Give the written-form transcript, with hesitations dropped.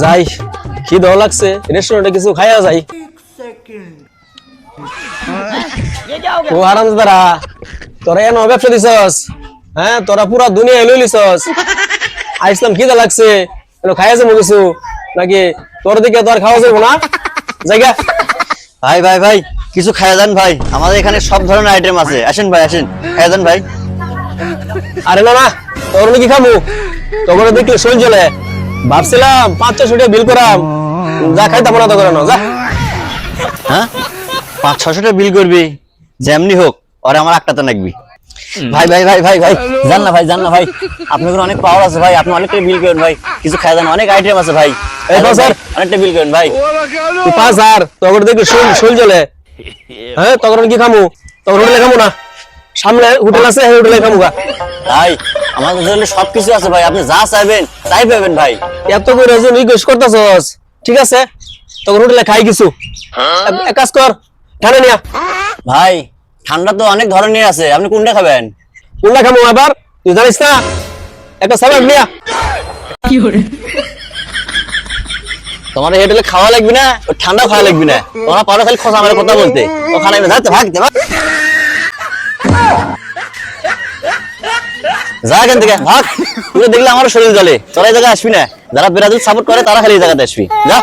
যাই, খিদেও লাগছে, রেস্টুরেন্টে কিছু খাইয়া যাই। ও হারামজাদারা, তোরা এন ব্যবসা দিছস? হ্যাঁ, তোরা পুরা দুনিয়া লই লিছস। আইসলাম, খিদে লাগছে, খাইয়া যাবো কিছু নাকি? তোর দিকে তো আর খাওয়া যাবো না, জায়গা। ভাই ভাই ভাই, কিছু খাইয়া যান ভাই, আমাদের এখানে সব ধরনের আইটেম আছে, আসেন ভাই আসেন, খাইয়া যান ভাই। আরে না না, তোর নাকি খামু? তোর দেখলে শোন চলে, ভাবছিলাম 500-600 টাকা বিল করাম, যা খাইতাম না তো করে না, যা। হ্যাঁ, 500-600 টাকা বিল করবি? যেমনি হোক ওরে আমার একটা তো লাগবি। ভাই ভাই ভাই ভাই ভাই, জান না ভাই, জান না ভাই, আপনাদের অনেক পাওয়ার আছে ভাই, আপনি অনেকটা বিল করেন ভাই, কিছু খাইয়া যান, অনেক আইটেম আছে ভাই। এই স্যার, অনেকটা বিল করেন ভাই। 5000 তোর দেখলে শোন চলে। হ্যাঁ, তখন কি খামু? তোর হোটেলে খামু না, সামনে হোটেল আছে, এই হোটেলে খামু গা। ভাই আমাদের হোটেলে সবকিছু আছে ভাই, আপনি যা চাইবেন তাই পাবেন ভাই। এত করে যে রিকোয়েস্ট করতেছস, ঠিক আছে, তখন হোটেলে খাই কিছু। এক কাজ কর, ঠান্ডা নিয়া। ভাই ঠান্ডা তো অনেক ধরনের আছে, আপনি কোনটা খাবেন? কোনটা খামু আবার, তুই জানিস না? একটা সালাদ নিয়া। তোমার এই হোটেলে খাওয়া লাগবে না, ও ঠান্ডা খাওয়া লাগবে না, তোমরা পারো খালি খোঁজা আমার কথা বলতে, ওখানে যাইতে ভাগতে ভাগ, যা এখান থেকে ভাগ। তুই দেখলে আমার শরীর জ্বলে, তোরা এই জায়গায় আসবি না, যারা ব্রাজিল সাপোর্ট করে তারা খালি এই জায়গাতে আসবি, যা।